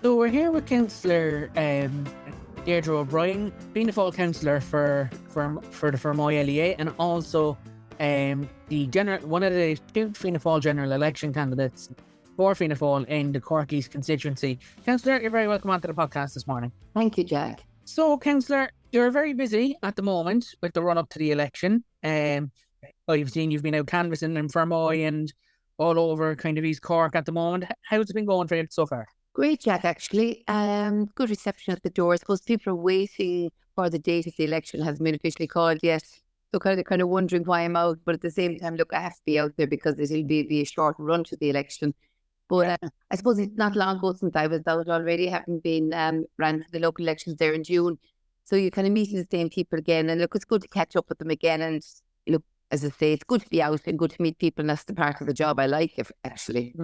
So we're here with Councilor Deirdre O'Brien, being the full councillor for the Fermoy LEA, and also one of the two Fianna Fáil general election candidates for Fianna Fáil in the Cork East constituency. Councillor, you're very welcome onto the podcast this morning. Thank you, Jack. So, Councillor, you're very busy at the moment with the run up to the election. I've seen you've been out canvassing in Fermoy and all over kind of East Cork at the moment. How's it been going for you so far? Great, Jack, actually. Good reception at the door. I suppose people are waiting for the date of the election. Hasn't been officially called yet. So kind of wondering why I'm out. But at the same time, look, I have to be out there because it'll be a short run to the election. But I suppose it's not long ago since I was out already, having been ran for the local elections there in June. So you're kind of meeting the same people again. And look, it's good to catch up with them again. And look, as I say, it's good to be out and good to meet people. And that's the part of the job I like, actually.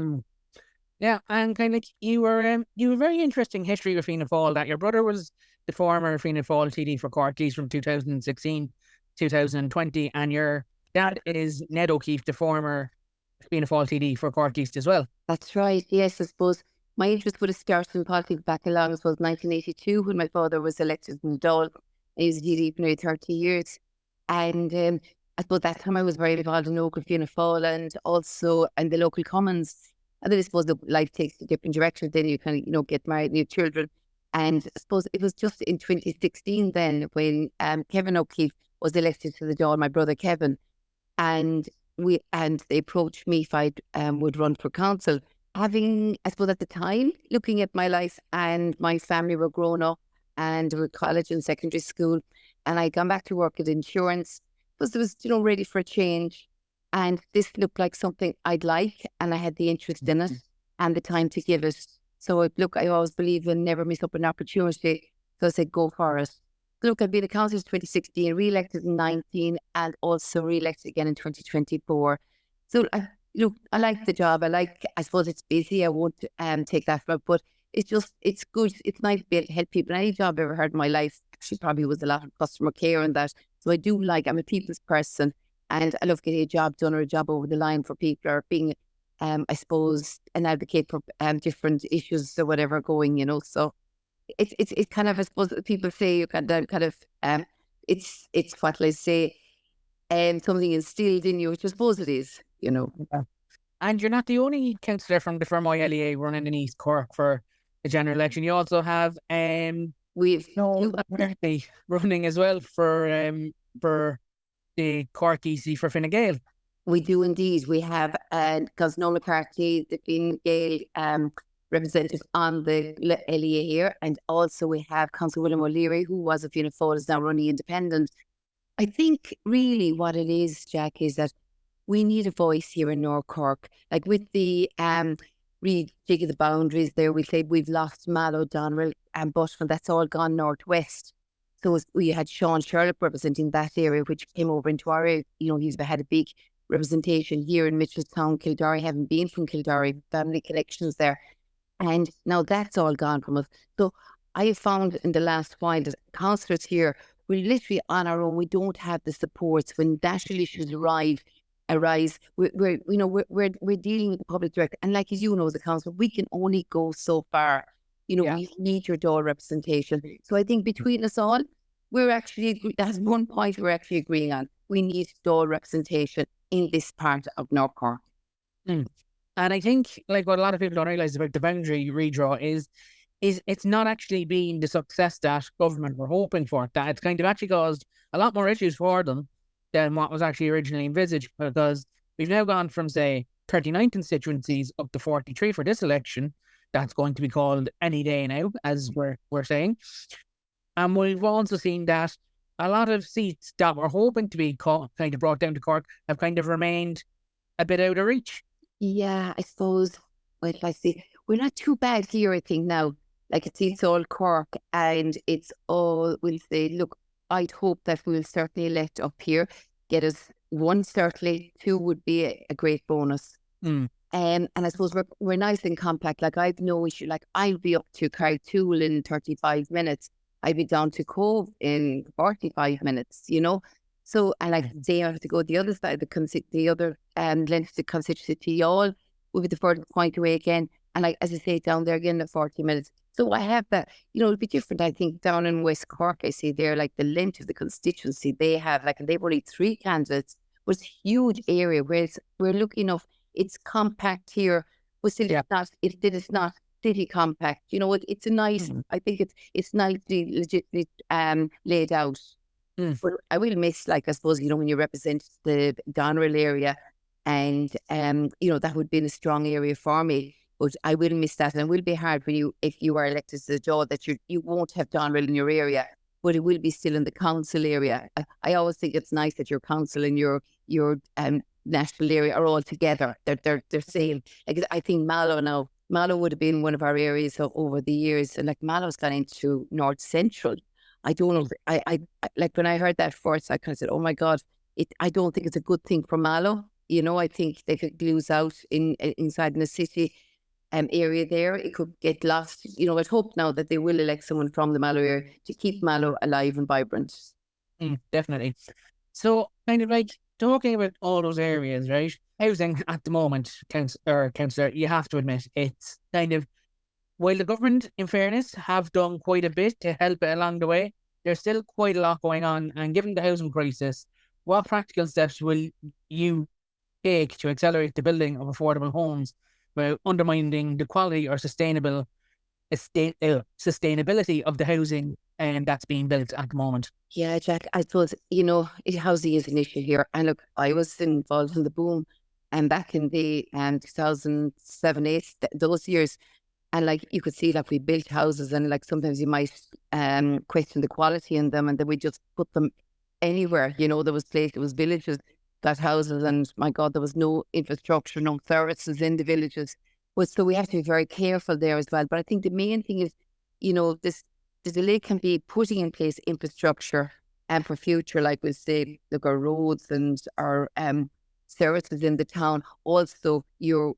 Yeah, and kind of you were a very interesting history with Fianna Fáil. That your brother was the former Fianna Fáil TD for Cork East from 2016, 2020, and your dad is Ned O'Keefe, the former Fianna Fáil TD for Cork East as well. That's right. Yes, I suppose my interest would have started in politics back along, I suppose, 1982 when my father was elected in the Dáil. He was a TD for nearly 30 years, and I suppose that time I was very involved in local Fianna Fáil and also in the local commons. And then I suppose the life takes a different direction. Then you kind of, get married and you have children. And I suppose it was just in 2016 then when Kevin O'Keefe was elected to the Dáil, my brother Kevin. And they approached me if I would run for council. Having, I suppose at the time, looking at my life and my family were grown up and were college and secondary school. And I'd gone back to work at insurance. Because it was, ready for a change. And this looked like something I'd like, and I had the interest in it and the time to give it. So look, I always believe in never miss up an opportunity. So I said, go for it. Look, I've been a councillor since 2016, re-elected in 19, and also re-elected again in 2024. So I like the job. I suppose it's busy. I won't take that from it, but it's good. It's nice to be able to help people. Any job I've ever had in my life actually probably was a lot of customer care and that. So I'm a people's person. And I love getting a job done or a job over the line for people or being, I suppose, an advocate for different issues or whatever going, So it's kind of, I suppose, people say you kind of, it's what I say, something instilled in you, which I suppose it is, Yeah. And you're not the only councillor from the Fermoy LEA running in East Cork for the general election. You also have we've running as well for the Cork EC for Fine Gael. We do indeed. We have Councillor McCarthy, the Fine Gael representative on the LEA here, and also we have Councillor William O'Leary, who was a Fianna Fáil, is now running independent. I think really what it is, Jack, is that we need a voice here in North Cork. Like with the rejig of the boundaries there, we say we've lost Mallow, Doneraile and Bushman. That's all gone northwest. So we had Sean Sherlock representing that area, which came over into our area. He's had a big representation here in Mitchelstown, Kildare, having been from Kildare, family connections there. And now that's all gone from us. So I have found in the last while that councillors here, we're literally on our own. We don't have the supports when national issues arise. We're dealing with the public direct. And like as as a councillor, we can only go so far. We need your Dáil representation. So I think between us all, that's one point we're actually agreeing on. We need Dáil representation in this part of North Cork. And I think, like what a lot of people don't realise about the boundary redraw is it's not actually been the success that government were hoping for. That it's kind of actually caused a lot more issues for them than what was actually originally envisaged, because we've now gone from, say, 39 constituencies up to 43 for this election. That's going to be called any day now, as we're saying. And we've also seen that a lot of seats that were hoping to be kind of brought down to Cork have kind of remained a bit out of reach. Yeah, I suppose, I see. We're not too bad here, I think, now. Like it's all Cork and it's all, we'll say, look, I'd hope that we'll certainly elect up here, get us one, certainly, two would be a great bonus. And I suppose we're nice and compact. Like I've no issue. Like I'll be up to Carrigtwohill in 35 minutes. I'll be down to Cove in 45 minutes. So and like say I have to go the other side, the other length of the constituency, all will be the furthest point away again. And as I say, down there again, the 40 minutes. So I have that, it'll be different. I think down in West Cork, I see there, like the length of the constituency, they have and they've only 3 candidates, but it's a huge area, whereas we're lucky enough, it's compact here, but still it's not city compact. It's a nice, I think it's nicely, legitimately laid out. But I will miss, I suppose, when you represent the Doneraile area, and that would be a strong area for me. But I will miss that, and it will be hard for you if you are elected to the Dáil that you won't have Doneraile in your area, but it will be still in the council area. I always think it's nice that your council and your national area are all together. They're same. I think Mallow would have been one of our areas over the years, and Mallow's gone into North Central. I don't know. I when I heard that first, I kind of said, "Oh my God!" I don't think it's a good thing for Mallow. I think they could lose out inside in the city area there. It could get lost. I'd hope now that they will elect someone from the Mallow area to keep Mallow alive and vibrant. Definitely. So, kind of talking about all those areas, right? Housing at the moment, Councillor, you have to admit, it's kind of, while the government, in fairness, have done quite a bit to help it along the way, there's still quite a lot going on. And given the housing crisis, what practical steps will you take to accelerate the building of affordable homes without undermining the quality or sustainability of the housing that's being built at the moment? Yeah, Jack, I suppose, housing is an issue here. And look, I was involved in the boom and back in the 2007, 8, those years. And you could see we built houses, and sometimes you might question the quality in them, and then we just put them anywhere. There was villages that houses, and my God, there was no infrastructure, no services in the villages. But so we have to be very careful there as well. But I think the main thing is, the delay can be putting in place infrastructure and for future, we'll say, our roads and our services in the town. Also, your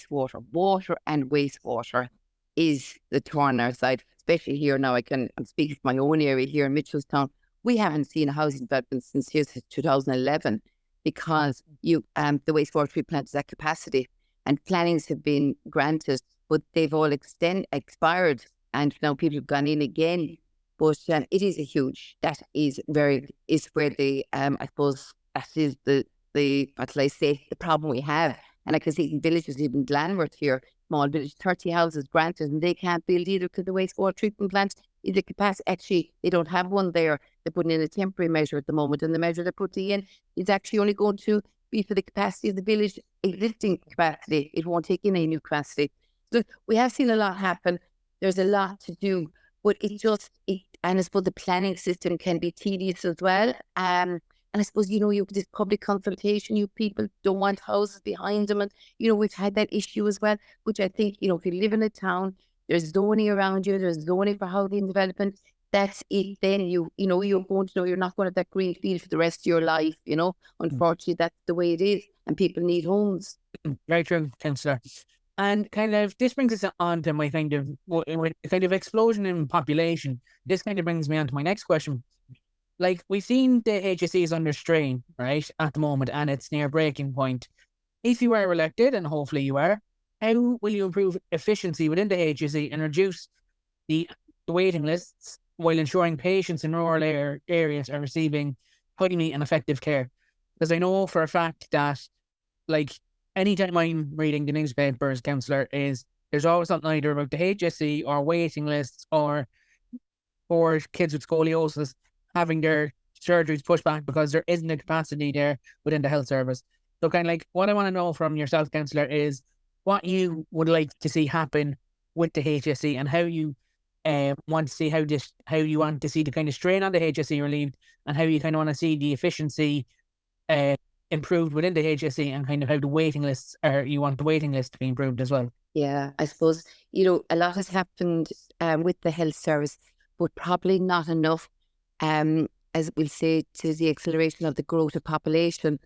water and wastewater is the thorn on our side, especially here now. I'm speaking for my own area here in Mitchellstown. We haven't seen a housing development since 2011 because the wastewater treatment plant is at capacity, and plannings have been granted, but they've all expired, and now people have gone in again. But it is that is where the I suppose that is the what shall I say, the problem we have. And I can see in villages, even Glanworth here, small village, 30 houses granted, and they can't build either because the wastewater treatment plant is at capacity. Actually, they don't have one there. They're putting in a temporary measure at the moment, and the measure they're putting in is actually only going to be for the capacity of the village, existing capacity. It won't take in any new capacity. So we have seen a lot happen. There's a lot to do, but and I suppose the planning system can be tedious as well. And I suppose, this public consultation, people don't want houses behind them. And, we've had that issue as well, which I think, if you live in a town, there's zoning around you, there's zoning for housing development. That's it. Then you're going to know you're not going to have that green field for the rest of your life. Unfortunately, that's the way it is. And people need homes. Very true, Councillor. And this brings us on to my kind of explosion in population. This kind of brings me on to my next question. We've seen the HSE is under strain, right, at the moment, and it's near breaking point. If you are elected, and hopefully you are, how will you improve efficiency within the HSE and reduce the waiting lists while ensuring patients in rural areas are receiving timely and effective care? Because I know for a fact that, anytime I'm reading the newspapers, Councillor, there's always something either about the HSE or waiting lists or for kids with scoliosis having their surgeries pushed back because there isn't a capacity there within the health service. So what I want to know from yourself, Councillor, is what you would like to see happen with the HSE and how you want to see how you want to see the kind of strain on the HSE relieved, and how you kind of want to see the efficiency improved within the HSE, and kind of how the waiting lists you want the waiting list to be improved as well. Yeah, I suppose, a lot has happened with the health service, but probably not enough, as we'll say, to the acceleration of the growth of population.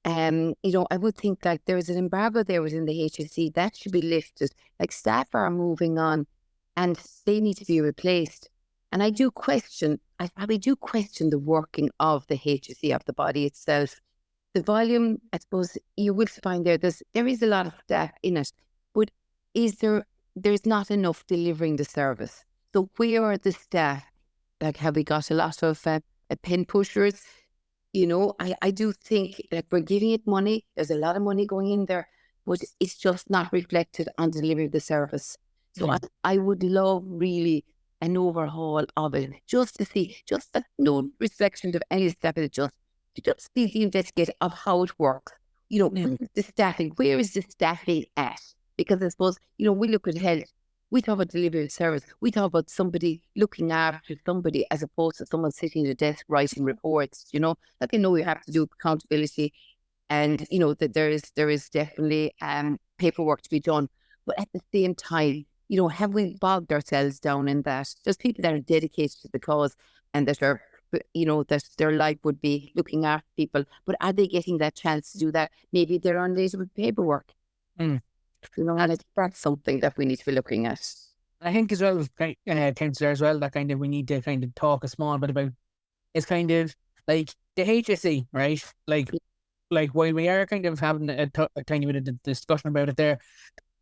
I would think there is an embargo there within the HSE that should be lifted. Staff are moving on and they need to be replaced. And I probably do question the working of the HSE, of the body itself. The volume, I suppose, you will find there is a lot of staff in it, but is there there's not enough delivering the service. So where are the staff? Like, have we got a lot of pin pushers? I do think like we're giving it money. There's a lot of money going in there, but it's just not reflected on delivery of the service. So I would love really an overhaul of it, just to see, just no reflection of any step of it, just to just see the investigate of how it works. The staffing, where is the staffing at? Because I suppose, we look at health, we talk about delivery of service, we talk about somebody looking after somebody as opposed to someone sitting at a desk writing reports, like, you have to do accountability and, that there is definitely paperwork to be done. But at the same time, have we bogged ourselves down in that? There's people that are dedicated to the cause and that are, that their life would be looking after people, but are they getting that chance to do that? Maybe they're on later with paperwork. And that's something that we need to be looking at. I think as well, Councillor, as well, that kind of we need to kind of talk a small bit about is kind of like the HSE, right? Like while we are kind of having a tiny bit of discussion about it there,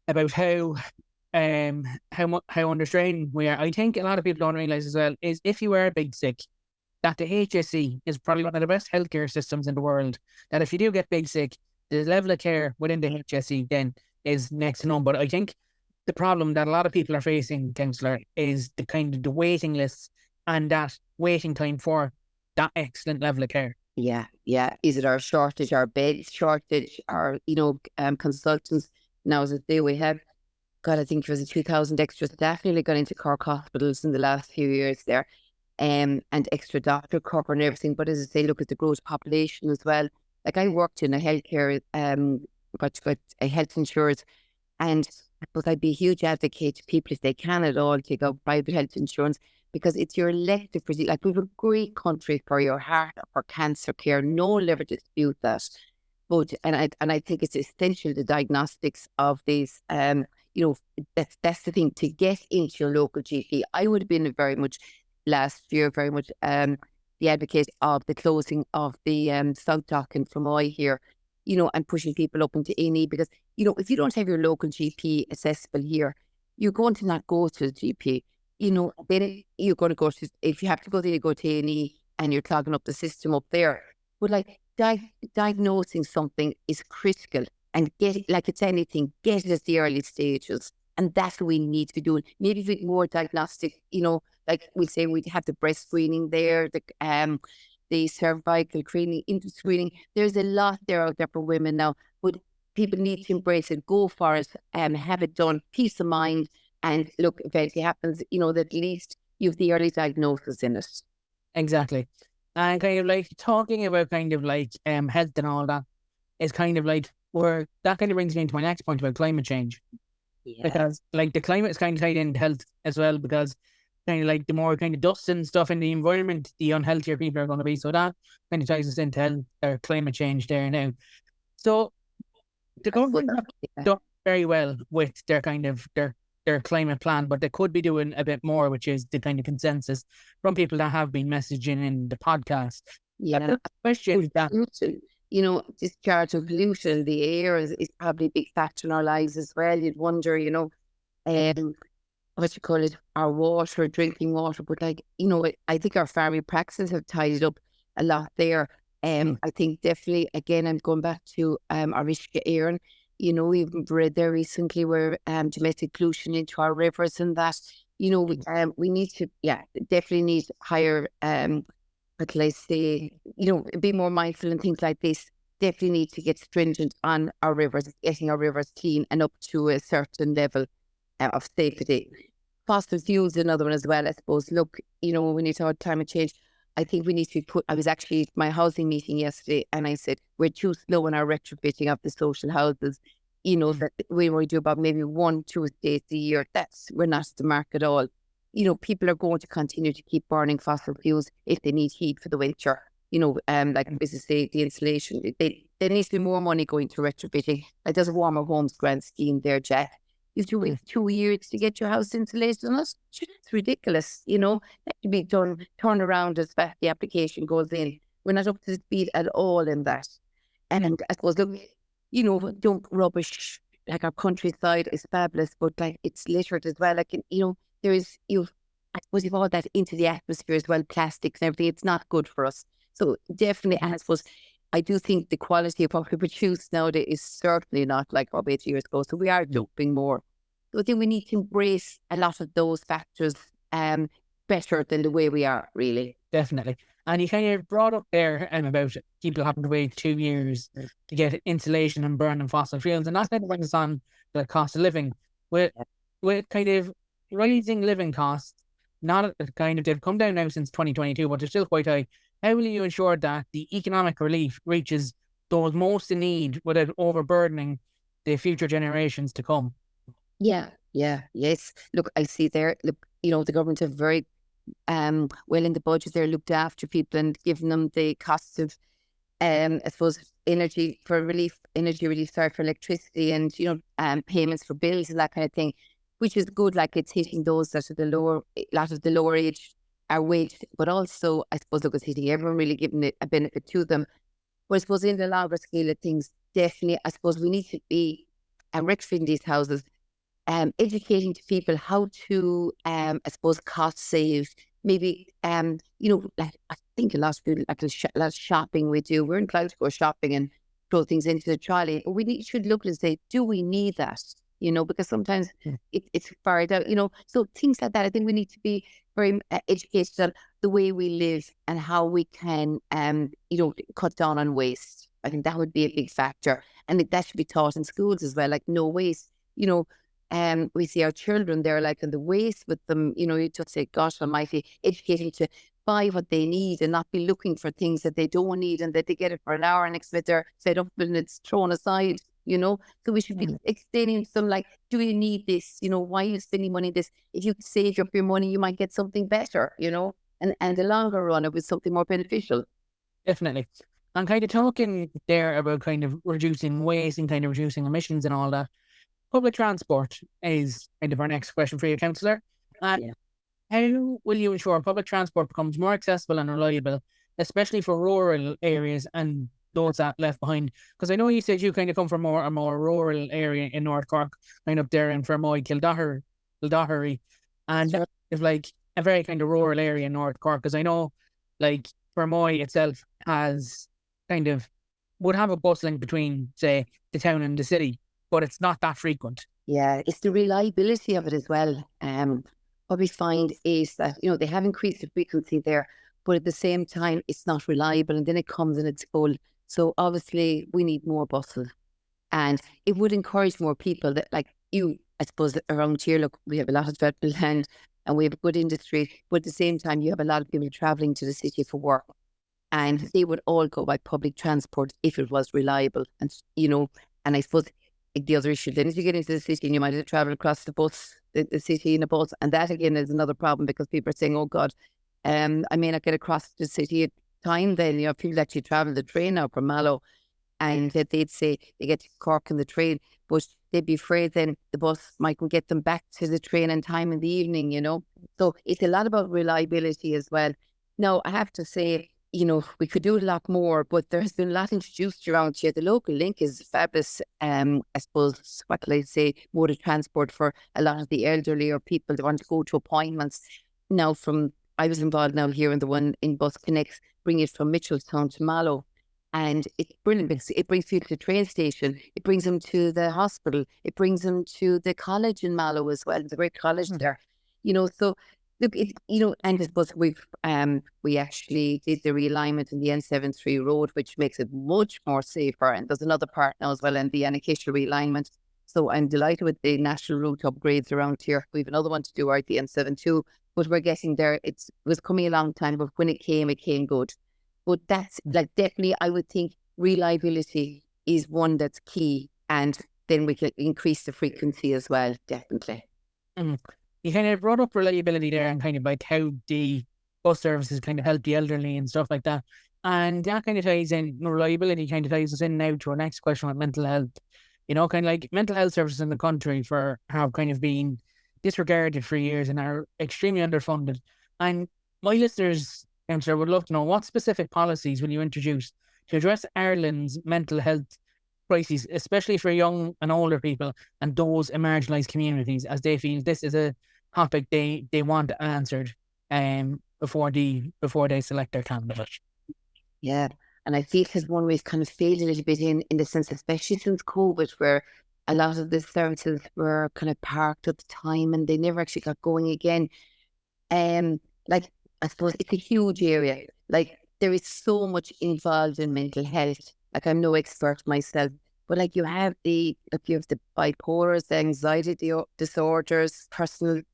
about how under strain we are. I think a lot of people don't realise as well is if you are big sick, that the HSE is probably one of the best healthcare systems in the world. That if you do get big sick, the level of care within the HSE then is next to none. But I think the problem that a lot of people are facing, Councillor, is the kind of the waiting lists and that waiting time for that excellent level of care. Yeah. Is it our shortage, our bed shortage, our consultants? Now, as I say, we have I think there was a 2,000 extra staff nearly gone into Cork hospitals in the last few years there, and extra doctor cover and everything. But as I say, look at the growth population as well. Like, I worked in a healthcare, but a health insurance, and I'd be a huge advocate to people if they can at all take out private health insurance because it's your elective procedure. Like, we have a great country for your heart or for cancer care. No one will ever dispute that. But I think it's essential the diagnostics of these. That's the thing, to get into your local GP. I would have been last year very much the advocate of the closing of the South Dock in Fermoy here, and pushing people up into A&E because, if you don't have your local GP accessible here, you're going to not go to the GP. Then you're going to go to, if you have to go there, you go to A&E and you're clogging up the system up there. But like diagnosing something is critical. And like it's anything, get it at the early stages. And that's what we need to be doing. Maybe with more diagnostic, like we'll say we'd have the breast screening there, the cervical screening. There's a lot there out there for women now, but people need to embrace it, go for it, have it done, peace of mind. And look, if anything happens, that at least you have the early diagnosis in it. Exactly. And kind of like talking about kind of like health and all that is kind of like where that kind of brings me into my next point about climate change. Yeah. Because like the climate is kind of tied into health as well, because kind of like the more kind of dust and stuff in the environment, the unhealthier people are going to be. So that kind of ties us into health or climate change there now. So the government have done very well with their kind of their climate plan, but they could be doing a bit more, which is the kind of consensus from people that have been messaging in the podcast. Yeah, the question is that discharge of pollution, the air is probably a big factor in our lives as well. You'd wonder, what you call it, our water, drinking water, but like, I think our farming practices have tied up a lot there. I think definitely, again, I'm going back to our Ishka Éireann. We've read there recently where domestic pollution into our rivers and that, we need to, definitely need higher, what can I say, be more mindful and things like this. Definitely need to get stringent on our rivers, getting our rivers clean and up to a certain level of safety. Fossil fuels, another one as well, I suppose. Look, when you talk about climate change, I think we need to I was actually at my housing meeting yesterday and I said, we're too slow in our retrofitting of the social houses. That we do about maybe 1-2 estates a year. We're not at the mark at all. People are going to continue to keep burning fossil fuels if they need heat for the winter. Like business say, the insulation, there needs to be more money going to retrofitting. Like there's a warmer homes grant scheme there, Jack. You have to wait 2 years to get your house insulated on us. It's ridiculous, that should be done, turn around as fast the application goes in. We're not up to speed at all in that. And I suppose, look, don't rubbish like our countryside is fabulous, but like it's littered as well. Like, there is, I suppose you've all that into the atmosphere as well, plastics and everything. It's not good for us. So definitely, and I suppose I do think the quality of what we produce nowadays is certainly not like 80 years ago. So we are dumping more. So I think we need to embrace a lot of those factors better than the way we are, really. Definitely. And you kind of brought up there about people having to wait 2 years to get insulation and burning fossil fuels. And that kind of brings us on the cost of living. With kind of rising living costs, not kind of, they've come down now since 2022, but they're still quite high. How will you ensure that the economic relief reaches those most in need without overburdening the future generations to come? Yes. Look, I see there, the government have very well in the budget there looked after people and given them the costs of I suppose energy relief for electricity and payments for bills and that kind of thing, which is good. Like, it's hitting those that are lot of the lower age are wage, but also I suppose, look, it's hitting everyone, really giving it a benefit to them. But I suppose in the longer scale of things, definitely I suppose we need to be retrofitting these houses, educating to people how to, I suppose, cost save. Maybe, like, I think a lot of people, like a lot of shopping we do, we're inclined to go shopping and throw things into the trolley. But we should look and say, do we need that? Because sometimes it's far out, so things like that. I think we need to be very educated on the way we live and how we can, cut down on waste. I think that would be a big factor. And that should be taught in schools as well, like no waste, we see our children, they're like in the waste with them, you just say, gosh almighty, educating to buy what they need and not be looking for things that they don't need and that they get it for an hour and next minute they're fed up and it's thrown aside, So we should be explaining to them, like, do you need this? Why are you spending money on this? If you save up your money, you might get something better, and the longer run, it was something more beneficial. Definitely. And kind of talking there about kind of reducing waste and kind of reducing emissions and all that. Public transport is kind of our next question for you, Councillor. How will you ensure public transport becomes more accessible and reliable, especially for rural areas and those that left behind? Because I know you said you kind of come from a more rural area in North Cork, kind of up there in Fermoy, Kildahary, and it's like a very kind of rural area in North Cork. Because I know, like, Fermoy itself would have a bus link between, say, the town and the city, but it's not that frequent. Yeah, it's the reliability of it as well. What we find is that, they have increased the frequency there, but at the same time, it's not reliable and then it comes and it's full. So obviously we need more buses, and it would encourage more people that, like you, I suppose, around here, look, we have a lot of development land and we have a good industry, but at the same time, you have a lot of people traveling to the city for work, and they would all go by public transport if it was reliable. And, and I suppose the other issue then is you get into the city and you might have to travel across the city in a bus. And that again is another problem, because people are saying, oh God, I may not get across the city at time then. People actually travel the train now from Mallow, and they'd say they get to Cork in the train, but they'd be afraid then the bus mightn't get them back to the train in time in the evening, So it's a lot about reliability as well. Now, I have to say, we could do a lot more, but there has been a lot introduced around here. The local link is fabulous. I suppose, what can I say, mode of transport for a lot of the elderly or people that want to go to appointments. Now, I was involved now here in the one in Bus Connects, bring it from Mitchelstown to Mallow. And it's brilliant because it brings people to the train station. It brings them to the hospital. It brings them to the college in Mallow as well. It's a great college there, so look, and I suppose we actually did the realignment in the N73 road, which makes it much more safer. And there's another part now as well in the Annakish realignment. So I'm delighted with the national route upgrades around here. We have another one to do out the N72, but we're getting there. It was coming a long time, but when it came good. But that's like, definitely, I would think reliability is one that's key, and then we can increase the frequency as well, definitely. You kind of brought up reliability there and kind of like how the bus services kind of help the elderly and stuff like that. And that kind of ties in, reliability kind of ties us in now to our next question on mental health. Kind of like mental health services in the country have kind of been disregarded for years and are extremely underfunded. And my listeners, Councillor, would love to know, what specific policies will you introduce to address Ireland's mental health crises, especially for young and older people and those in marginalised communities, as they feel this is a topic they want answered before they select their candidate. Yeah. And I feel it has one way it's kind of failed a little bit in the sense, especially since COVID, where a lot of the services were kind of parked at the time and they never actually got going again. Like, I suppose it's a huge area. Like, there is so much involved in mental health. Like, I'm no expert myself, but like you have the bipolars, the anxiety disorders, personality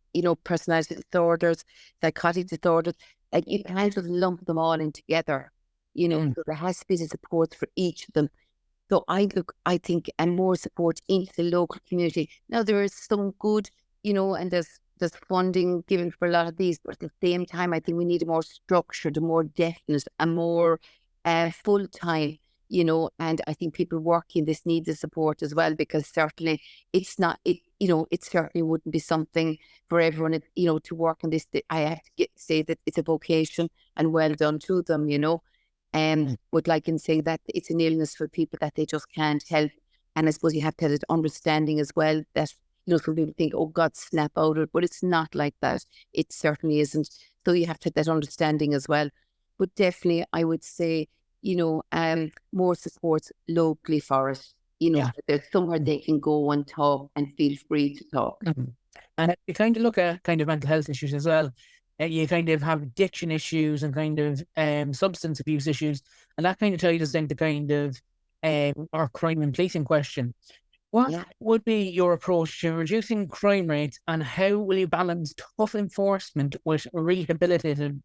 disorders, psychotic disorders. Like, you can't just lump them all in together. So there has to be the support for each of them. So I think, and more support into the local community. Now, there is some good, and there's funding given for a lot of these, but at the same time, I think we need a more structured, a more definite, a more full time, and I think people working this need the support as well, because certainly it's not, it certainly wouldn't be something for everyone, to work on this. I have to say that it's a vocation, and well done to them, would like in saying that it's an illness for people that they just can't help. And I suppose you have to have that understanding as well that, some people think, oh God, snap out of it, but it's not like that. It certainly isn't. So you have to have that understanding as well. But definitely, I would say, more support locally for it. That there's somewhere they can go and talk and feel free to talk. And you kind of look at kind of mental health issues as well. You kind of have addiction issues and kind of substance abuse issues, and that kind of ties us into kind of our crime and policing question. What would be your approach to reducing crime rates, and how will you balance tough enforcement with rehabilitative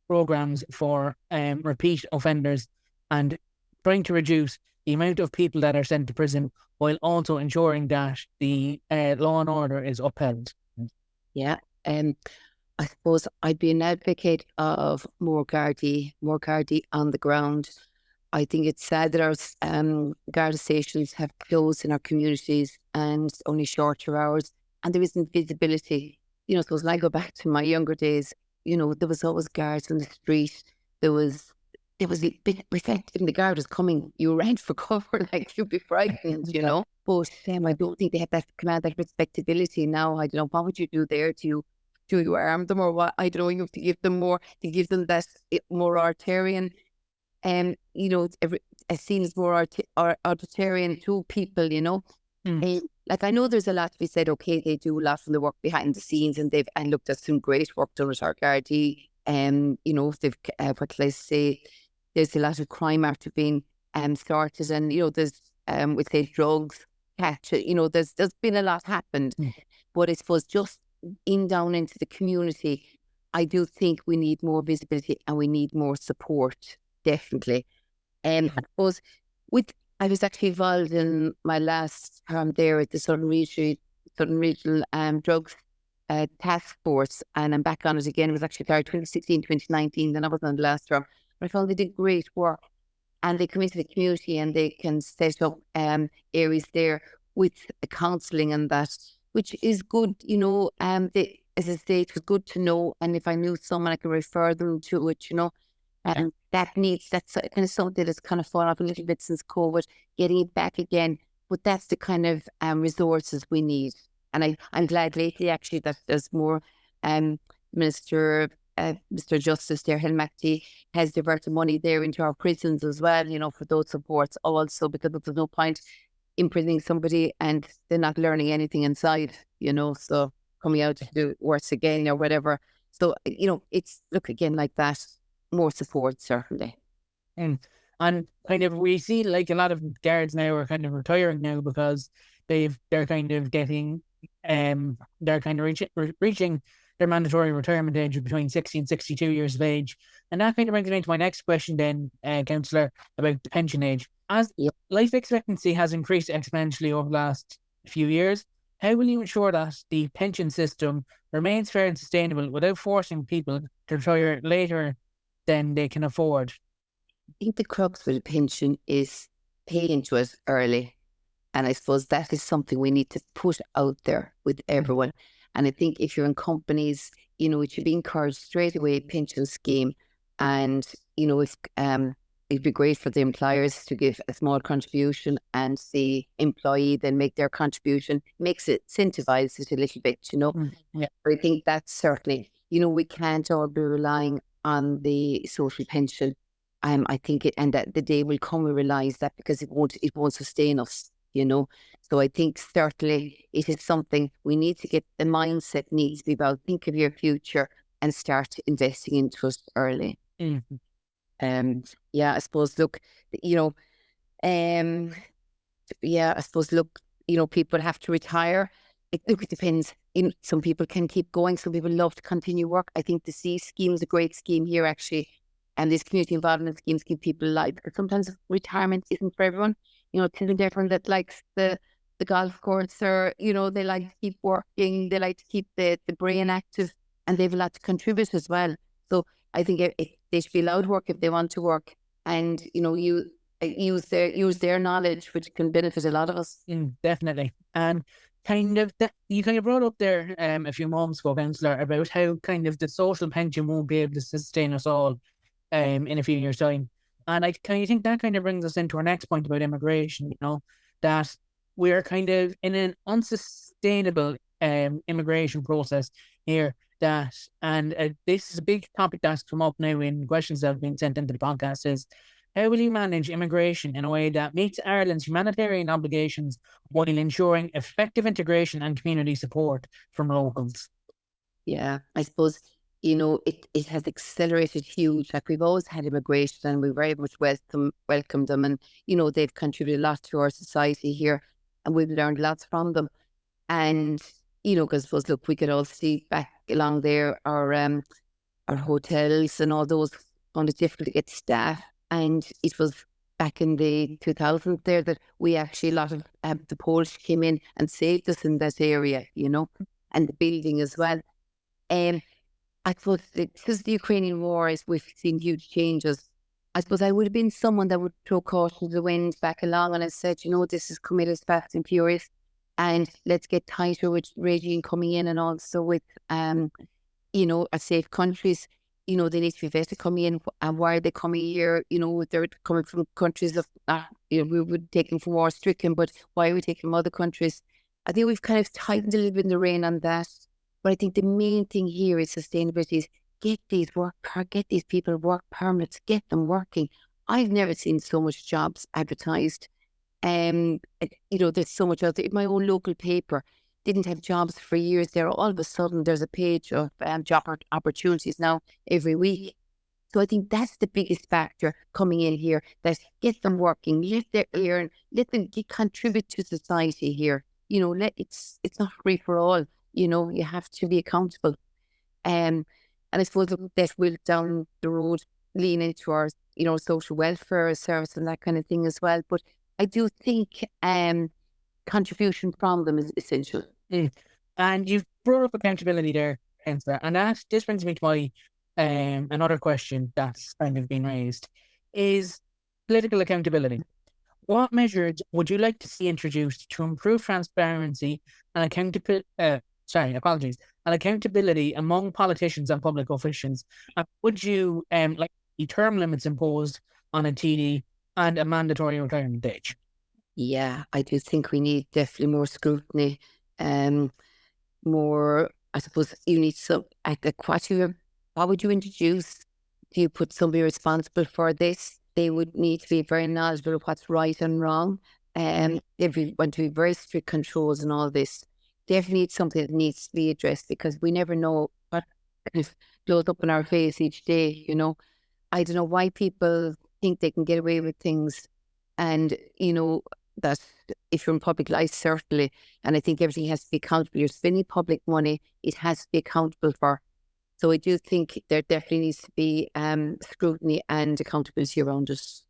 programs for repeat offenders, and trying to reduce the amount of people that are sent to prison while also ensuring that the law and order is upheld? Yeah. I suppose I'd be an advocate of more Gardaí on the ground. I think it's sad that our Garda stations have closed in our communities and it's only shorter hours, and there isn't visibility. Suppose when I go back to my younger days, there was always guards on the street. There was a bit reflective. The guard was coming, you ran for cover, like you'd be frightened, But I don't think they have that command, that respectability now. I don't know, what would you do there? Do you arm them or what? I don't know. You have to give them more, to give them that more authoritarian, as seen as more authoritarian to people, like, I know there's a lot to be said. Okay, they do a lot from the work behind the scenes, and they've looked at some great work done at our Gardaí. They've what can I say? There's a lot of crime after being started, and there's we say drugs catch. There's been a lot happened, but I suppose just down into the community, I do think we need more visibility and we need more support, definitely. I suppose I was actually involved in my last term there at the Southern Regional Drugs Task Force, and I'm back on it again. It was actually 2016, 2019, then I was on the last term. But I found they did great work, and they come into the community and they can set up areas there with counselling and that, which is good, as I say, it was good to know. And if I knew someone, I could refer them to it, and that's kind of something that's kind of fallen off a little bit since COVID, getting it back again. But that's the kind of resources we need. And I'm glad lately, actually, that there's more. Mr. Justice there, Helmacty, has diverted money there into our prisons as well, for those supports also, because there's no point imprisoning somebody and they're not learning anything inside, so coming out to do worse again or whatever. So, it's, look, again, like that, more support, certainly. And kind of, we see like a lot of guards now are kind of retiring now because they're kind of getting, they're kind of reaching their mandatory retirement age of between 60 and 62 years of age. And that kind of brings me to my next question then, Councillor, about the pension age. As life expectancy has increased exponentially over the last few years, how will you ensure that the pension system remains fair and sustainable without forcing people to retire later than they can afford? I think the crux with a pension is pay into it early. And I suppose that is something we need to put out there with everyone. And I think if you're in companies, it should be encouraged straight away, pension scheme. And, if it'd be great for the employers to give a small contribution, and the employee then make their contribution, makes it incentivize it a little bit, Yeah. I think that's certainly, we can't all be relying on the social pension. I think and that the day will come we realise that, because it won't sustain us, So I think certainly it is something we need to get. The mindset needs to be about, think of your future and start investing into it early. Yeah, I suppose, look, I suppose, look, people have to retire. It depends. Some people can keep going. Some people love to continue work. I think the C scheme is a great scheme here, actually. And these community involvement schemes keep people alive. Because sometimes retirement isn't for everyone. Children different that likes the golf course, or, they like to keep working. They like to keep the brain active, and they have a lot to contribute as well. So I think if they should be allowed to work if they want to work, and, use their knowledge, which can benefit a lot of us. Definitely. And you kind of brought up there a few moments ago, Councillor, about how kind of the social pension won't be able to sustain us all in a few years' time. And I kind of think that kind of brings us into our next point about immigration, that we're kind of in an unsustainable immigration process here. This is a big topic that's come up now in questions that have been sent into the podcast, is how will you manage immigration in a way that meets Ireland's humanitarian obligations while ensuring effective integration and community support from locals? Yeah, I suppose, it has accelerated huge. Like, we've always had immigration, and we very much welcome them, and, they've contributed a lot to our society here, and we've learned lots from them. And, because I suppose, look, we could all see back along there, our hotels and all those, found it difficult to get staff. And it was back in the 2000s there that we actually, a lot of the Polish came in and saved us in that area, and the building as well. I suppose because the Ukrainian war, we've seen huge changes. I suppose I would have been someone that would throw caution to the wind back along, and I said, this is coming as fast and furious, and let's get tighter with regime coming in, and also with, our safe countries. They need to be vetted coming in, and why are they coming here? They're coming from countries of, we would take them from war stricken, but why are we taking from other countries? I think we've kind of tightened a little bit in the rein on that. But I think the main thing here is sustainability, is get these people work permits, get them working. I've never seen so much jobs advertised. There's so much out there. My own local paper didn't have jobs for years there. All of a sudden, there's a page of job opportunities now every week. So I think that's the biggest factor coming in here, that get them working, let them earn, let them contribute to society here. It's not free for all. You have to be accountable. And I suppose that will down the road lean into our, social welfare service and that kind of thing as well. But I do think contribution from them is essential. And you've brought up accountability there, Councillor, and this brings me to my another question that's kind of been raised, is political accountability. What measures would you like to see introduced to improve transparency and accountability among politicians and public officials? And would you like the term limits imposed on a TD and a mandatory retirement age? Yeah, I do think we need definitely more scrutiny, more. I suppose you need some. What would you introduce? Do you put somebody responsible for this? They would need to be very knowledgeable of what's right and wrong. They want to be very strict controls and all this. Definitely it's something that needs to be addressed, because we never know what blows up in our face each day. I don't know why people think they can get away with things, and that if you're in public life, certainly, and I think everything has to be accountable. You're spending public money, it has to be accountable for. So I do think there definitely needs to be scrutiny and accountability around us.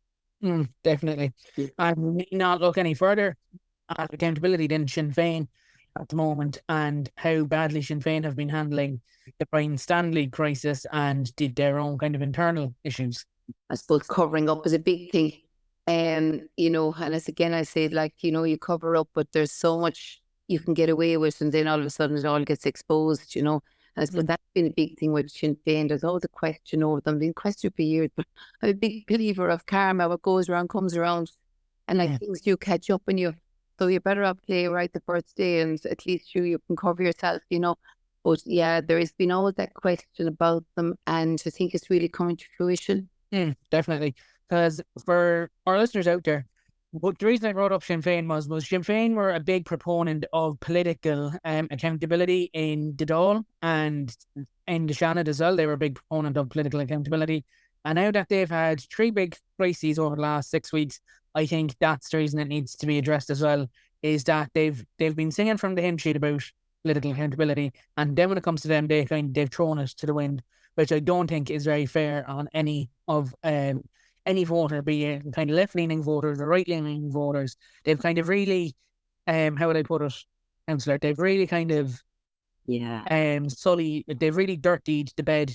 Definitely. Yeah. I need not look any further at accountability than Sinn Féin at the moment, and how badly Sinn Féin have been handling the Brian Stanley crisis and did their own kind of internal issues. I suppose covering up is a big thing. And as again, I say, you cover up, but there's so much you can get away with, and then all of a sudden it all gets exposed, And I suppose that's been a big thing with Sinn Féin. There's always a question over them, been questioned for years, but I'm a big believer of karma. What goes around comes around. And like things do catch up on you. So you're better off play right the first day, and at least you can cover yourself, But yeah, there has been always that question about them, and I think it's really coming to fruition. Definitely. Because for our listeners out there, but the reason I brought up Sinn Féin was Sinn Féin were a big proponent of political accountability in the Dáil and in the Seanad as well. They were a big proponent of political accountability. And now that they've had 3 big crises over the last 6 weeks, I think that's the reason it needs to be addressed as well, is that they've been singing from the hymn sheet about political accountability, and then when it comes to them, they've thrown it to the wind, which I don't think is very fair on any voter, be it kind of left-leaning voters or right-leaning voters. They've kind of really, how would I put it, Councillor, they've really kind of they've really dirtied the bed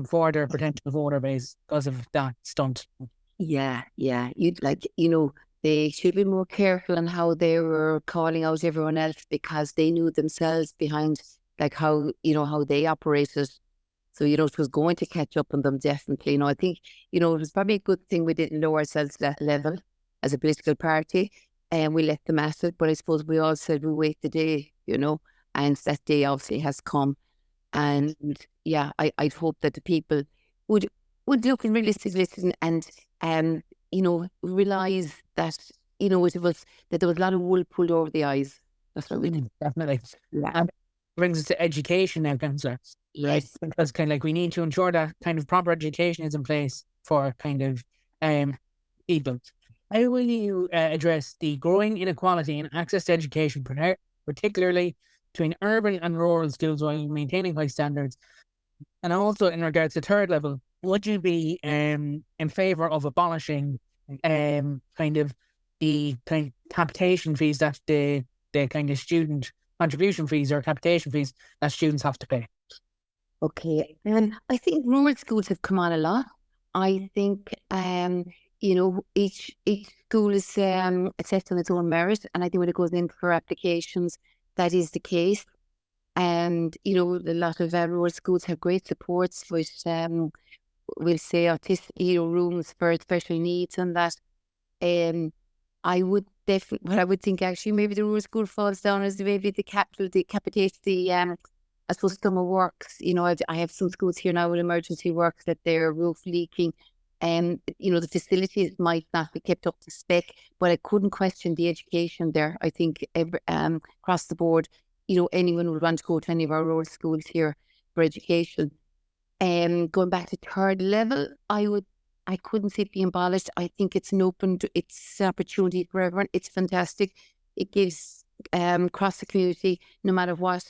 for their potential voter base because of that stunt. Yeah. They should be more careful on how they were calling out everyone else, because they knew themselves behind like how they operated. So, it was going to catch up on them, definitely. I think, it was probably a good thing we didn't lower ourselves to that level as a political party, and we let them at it. But I suppose we all said we wait the day, and that day obviously has come. And yeah, I'd hope that the people would look and realistically listen and, realise that, there was a lot of wool pulled over the eyes. That's what we did. Definitely. Yeah. And brings us to education now, Councillor. Right, because kind of like we need to ensure that kind of proper education is in place for kind of people. How will you address the growing inequality in access to education, particularly between urban and rural schools, while maintaining high standards? And also in regards to third level, would you be in favour of abolishing kind of the kind of capitation fees that the kind of student contribution fees or capitation fees that students have to pay? Okay, I think rural schools have come on a lot. I think each school is assessed on its own merit, and I think when it goes in for applications, that is the case. And a lot of rural schools have great supports with we'll say autistic rooms for special needs and that. I would definitely, but I would think actually maybe the rural school falls down as maybe the capitation, I suppose summer works. I have some schools here now with emergency works that their roof leaking, and the facilities might not be kept up to spec, but I couldn't question the education there. I think across the board, anyone would want to go to any of our rural schools here for education. Going back to third level, I couldn't see it being abolished. I think it's an opportunity for everyone. It's fantastic. It gives across the community, no matter what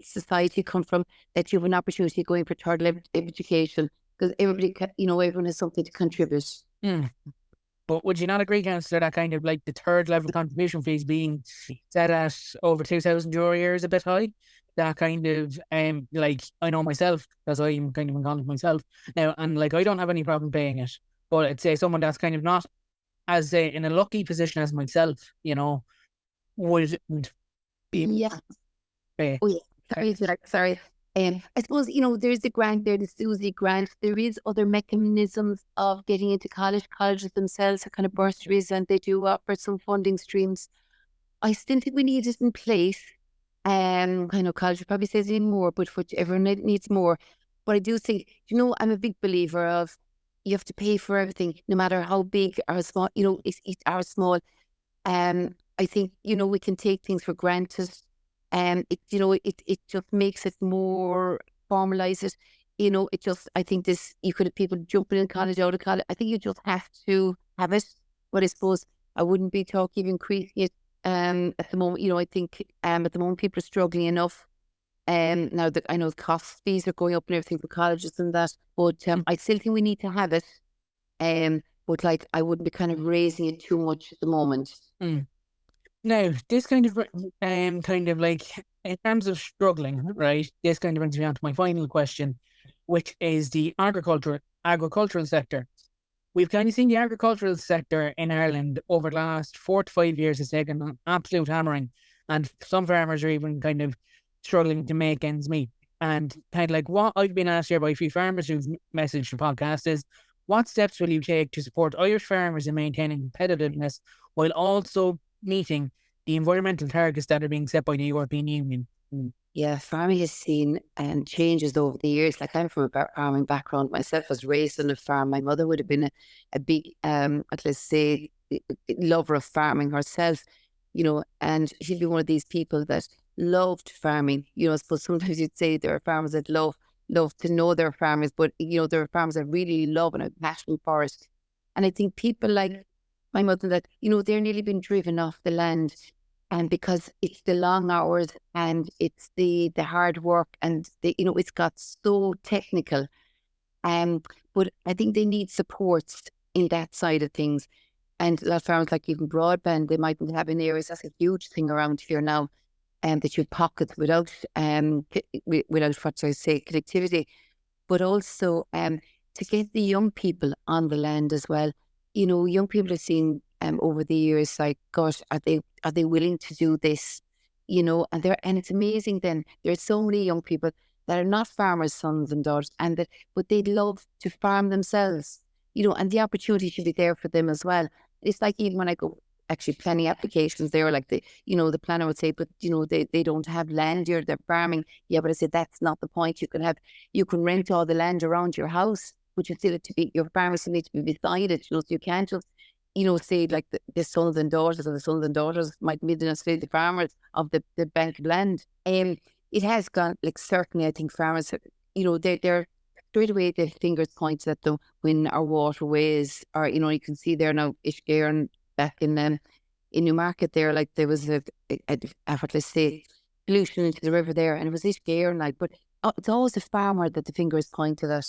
society you come from, that you have an opportunity going for third level education, because everyone has something to contribute. But would you not agree, Councillor, that kind of like the third level contribution fees being set at over €2,000 a year is a bit high? That kind of like I know myself, because I'm kind of in college myself now, and like I don't have any problem paying it. But I'd say someone that's kind of not as in a lucky position as myself, would be pay. Oh yeah, sorry. I suppose there's the grant there, the Susie grant. There is other mechanisms of getting into college. Colleges themselves are kind of bursaries, and they do offer some funding streams. I still think we need it in place. I know college probably says need more, but everyone needs more. But I do think, I'm a big believer of you have to pay for everything, no matter how big or small. It's small. I think we can take things for granted. It just makes it more formalize it. I think you could have people jumping in college, out of college. I think you just have to have it. But I suppose I wouldn't be talking of increasing it at the moment. I think at the moment people are struggling enough. Now that I know the cost fees are going up and everything for colleges and that, but I still think we need to have it. But like I wouldn't be kind of raising it too much at the moment. Now, this kind of like in terms of struggling, right? This kind of brings me on to my final question, which is the agricultural sector. We've kind of seen the agricultural sector in Ireland over the last 4 to 5 years has taken an absolute hammering, and some farmers are even kind of struggling to make ends meet. And kind of like what I've been asked here by a few farmers who've messaged the podcast is, what steps will you take to support Irish farmers in maintaining competitiveness while also meeting the environmental targets that are being set by the European Union? Yeah, farming has seen changes over the years. Like, I'm from a farming background myself. I was raised on a farm. My mother would have been a big, let's say, lover of farming herself, and she'd be one of these people that loved farming. I suppose sometimes you'd say there are farmers that love to know their farmers, but there are farmers that really love and are passionate for it. And I think people like my mother, that they're nearly been driven off the land, and because it's the long hours and it's the hard work, and it's got so technical. But I think they need supports in that side of things. And a lot of farmers, like even broadband, they mightn't have in areas. That's a huge thing around here now, that you pockets without what should I say, connectivity, but also to get the young people on the land as well. Young people have seen over the years, like, gosh, are they willing to do this? And it's amazing. Then there's so many young people that are not farmers' sons and daughters, but they'd love to farm themselves. And the opportunity should be there for them as well. It's like, even when I go actually planning applications, they were like, the planner would say, but they don't have land here, they're farming. Yeah, but I said, that's not the point. You can rent all the land around your house, but you still have to be, your farmers need to be beside it. So you can't just say like the sons and daughters, or the sons and daughters might be necessarily the farmers of the bank of land. It has gone, like, certainly I think farmers, they're straight away the fingers points at them when our waterways are, you can see there now, Ishgare and back in Newmarket there, like there was a let's say, pollution into the river there, and it was Ishgare, and like, but it's always the farmer that the fingers pointed at.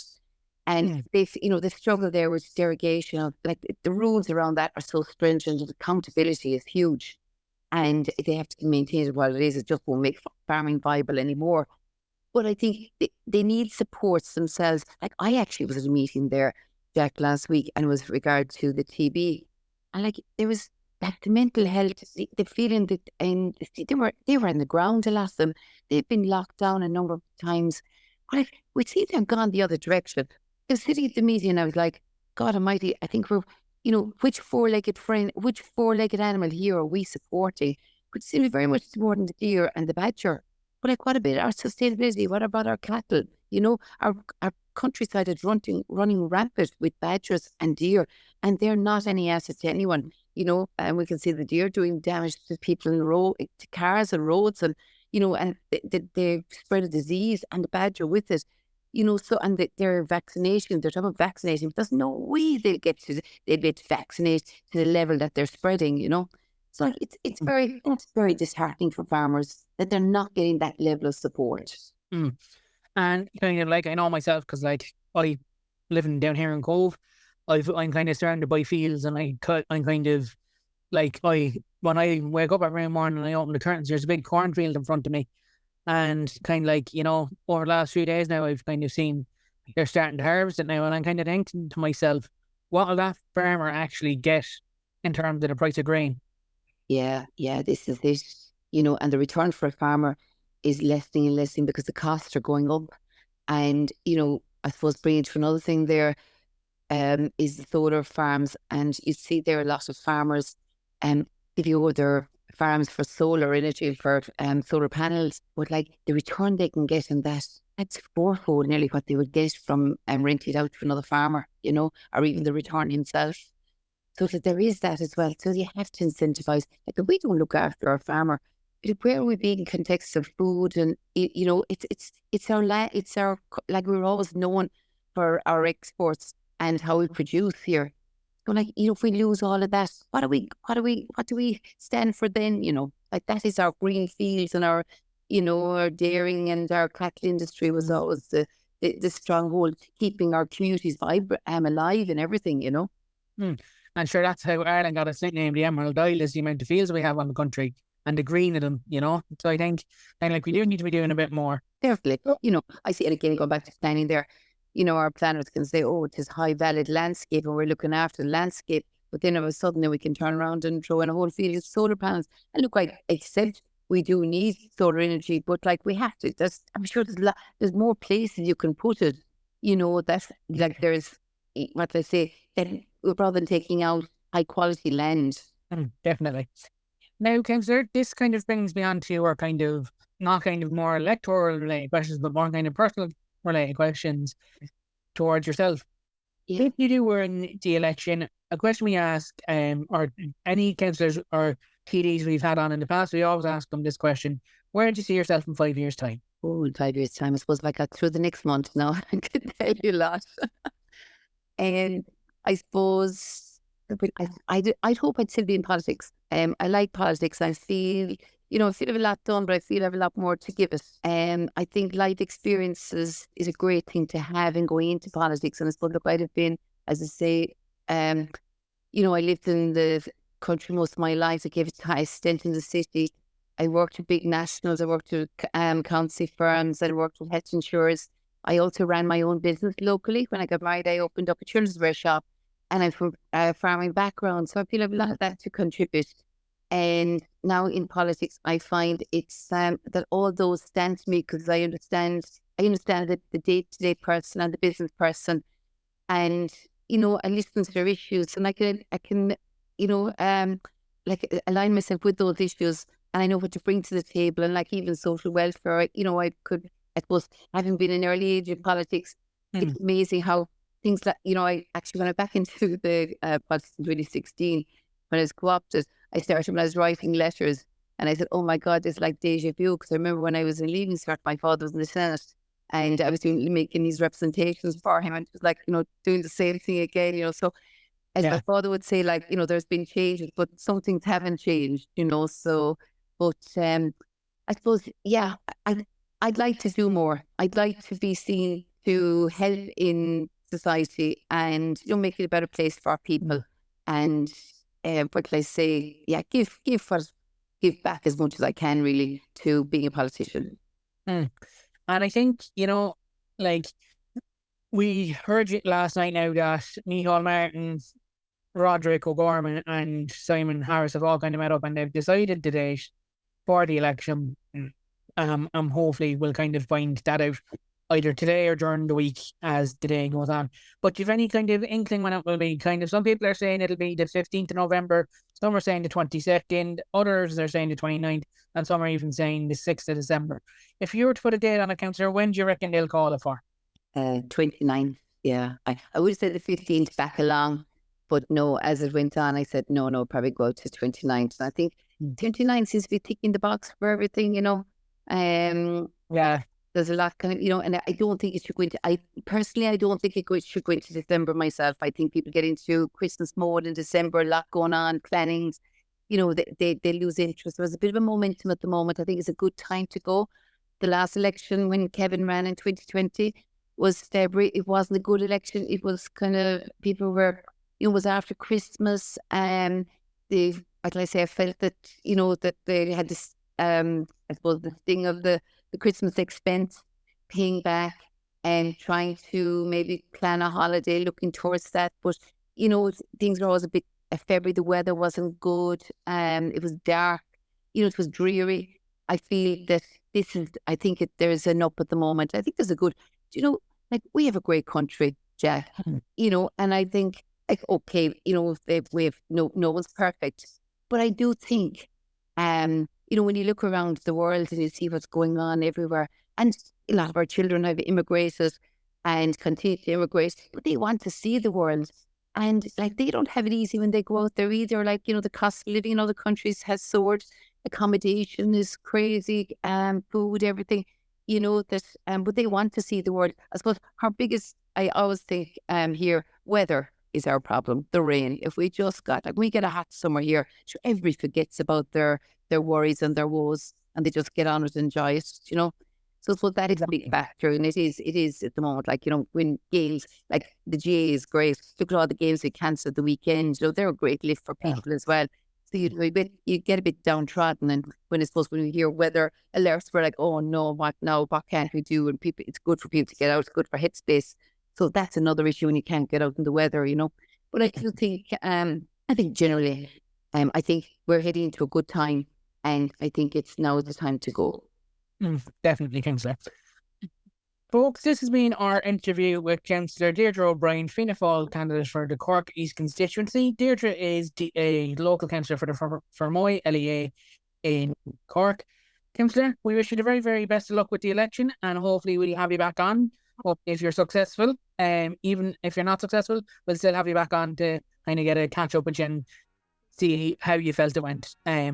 And they struggle there with derogation of, like, the rules around that are so stringent, and accountability is huge, and they have to maintain it while it is. It just won't make farming viable anymore. But I think they need supports themselves. Like, I actually was at a meeting there, Jack, last week, and it was with regard to the TB, and like, there was like the mental health, the feeling that, and they were on the ground, a lot of them. They've been locked down a number of times. But we see them gone the other direction. I was sitting at the meeting, and I was like, God Almighty, I think we're, which four-legged animal here are we supporting? Could seem very much supporting the deer and the badger. But like, what about our sustainability? What about our cattle? Our countryside is running rampant with badgers and deer, and they're not any asset to anyone. And we can see the deer doing damage to people in the road, to cars and roads, and and they spread a disease, and the badger with it. So, and their vaccination, they're talking about vaccinating, but there's no way they'll get vaccinated to the level that they're spreading. So it's very disheartening for farmers that they're not getting that level of support. And kind of like, I know myself, because like, I living down here in Cove, I'm kind of surrounded by fields, and I'm kind of like, when I wake up every morning and I open the curtains, there's a big cornfield in front of me, and kind of like, over the last few days now, I've kind of seen they're starting to harvest it now, and I'm kind of thinking to myself, what will that farmer actually get in terms of the price of grain? Yeah, this is it. And the return for a farmer is lessening and lessening because the costs are going up. And, I suppose bringing to another thing there is the solar farms. And you see there a lot of farmers give you their farms for solar energy, for solar panels. But like, the return they can get in that's fourfold nearly what they would get from renting it out to another farmer, or even the return himself. So that there is that as well. So you have to incentivize. Like, if we don't look after our farmer, where are we being in context of food? And it's our like, we're always known for our exports and how we produce here. So like, if we lose all of that, what do we stand for then? Like, that is our green fields, and our our dairying and our cattle industry was always the stronghold, keeping our communities vibrant, alive, and everything. And sure, that's how Ireland got its nickname, the Emerald Isle, is the amount of fields we have on the country and the green of them, So I think, and like, we do need to be doing a bit more. Definitely. I see it again, going back to planning there. Our planners can say, oh, it is high valid landscape, and we're looking after the landscape. But then all of a sudden, we can turn around and throw in a whole field of solar panels. And look, I accept we do need solar energy, but like we have to. I'm sure there's more places you can put it. That like there's what I say, that rather than taking out high quality land. Definitely. Now, Councillor, this kind of brings me on to our kind of, not kind of more electoral related questions, but more kind of personal related questions towards yourself. Yeah. If you were in the election, a question we ask, or any councillors or TDs we've had on in the past, we always ask them this question: where do you see yourself in 5 years' time? Oh, in 5 years' time, I suppose if I got through the next month now, I could tell you a lot. And I suppose I'd hope I'd still be in politics. I like politics. I feel, I feel I have a lot done, but I feel I have a lot more to give it. I think life experiences is a great thing to have in going into politics. And I suppose, look, I'd have been, as I say, I lived in the country most of my life. I gave a stint in the city. I worked with big nationals. I worked with accountancy firms. I worked with health insurers. I also ran my own business locally. When I got married, I opened up a children's wear shop, and I'm from a farming background, so I feel I have a lot of that to contribute. And now in politics, I find it's that all those stand to me, because I understand the day-to-day person and the business person, and I listen to their issues, and I can like align myself with those issues, and I know what to bring to the table, and like even social welfare. I suppose, having been an early age in politics, it's amazing how things that, I actually went back into the politics in 2016 when I was co-opted. I started when I was writing letters, and I said, oh my God, it's like deja vu, because I remember when I was in Leaving Cert, my father was in the Senate, and I was making these representations for him, and it was like, doing the same thing again, so as my father would say, like, there's been changes, but some things haven't changed, so, but I suppose, yeah, I'd like to do more. I'd like to be seen to help in society and make it a better place for our people. And what can I say? Yeah, give back as much as I can, really, to being a politician. And I think like we heard it last night now that Micheál Martin, Roderick O'Gorman, and Simon Harris have all kind of met up, and they've decided the date for the election. Hopefully we'll kind of find that out either today or during the week as the day goes on. But do you have any kind of inkling when it will be? Kind of, some people are saying it'll be the 15th of November, some are saying the 22nd, others are saying the 29th, and some are even saying the 6th of December. If you were to put a date on it, Councillor, when do you reckon they'll call it for? 29th, yeah. I would say the 15th back along, but no, as it went on, I said, no, probably go to 29th. And I think 29th seems to be ticking the box for everything, Yeah. There's a lot kind of, and I don't think it should go into, I don't think it should go into December myself. I think people get into Christmas mode in December, a lot going on, plannings, they lose interest. There's a bit of a momentum at the moment. I think it's a good time to go. The last election when Kevin ran in 2020 was February. It wasn't a good election. It was kind of, people were, it was after Christmas, and like I say, I felt that, that they had this, I suppose, the thing of the Christmas expense, paying back and trying to maybe plan a holiday looking towards that. But, things were always a bit, February, the weather wasn't good. It was dark, it was dreary. I feel that I think there's an up at the moment. I think there's a good, like, we have a great country, Jack, and I think, like, okay, we have no one's perfect. But I do think, when you look around the world and you see what's going on everywhere, and a lot of our children have immigrated and continue to immigrate, but they want to see the world. And like, they don't have it easy when they go out there either. Like, the cost of living in other countries has soared. Accommodation is crazy, food, everything, but they want to see the world. I suppose our biggest, I always think here, weather is our problem, the rain. If we just got, like, we get a hot summer here, sure, everybody forgets about their worries and their woes, and they just get on it and enjoy it, So that is a big factor, and it is at the moment, like, when games, like the GA is great. Look at all the games we cancelled at the weekend, they're a great lift for people as well. So you get a bit downtrodden, and when we hear weather alerts, we're like, oh no, what now? What can't we do? And people, it's good for people to get out, it's good for headspace. So that's another issue when you can't get out in the weather, But I do think, I think generally, I think we're heading into a good time. And I think it's now the time to go. Definitely, Councillor. Folks, this has been our interview with Councillor Deirdre O'Brien, Fianna Fáil candidate for the Cork East constituency. Deirdre is a local councillor for the Fermoy LEA in Cork. Councillor, we wish you the very, very best of luck with the election, and hopefully we'll have you back on. If you're successful, even if you're not successful, we'll still have you back on to kind of get a catch up with you and see how you felt it went. How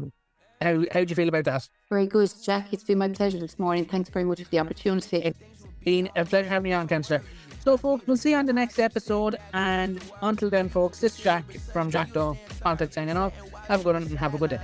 do you feel about that? Very good, Jack. It's been my pleasure this morning. Thanks very much for the opportunity. It's been a pleasure having you on, Councillor. So, folks, we'll see you on the next episode. And until then, folks, this is Jack from Jack Doe Politics signing off. Have a good one and have a good day.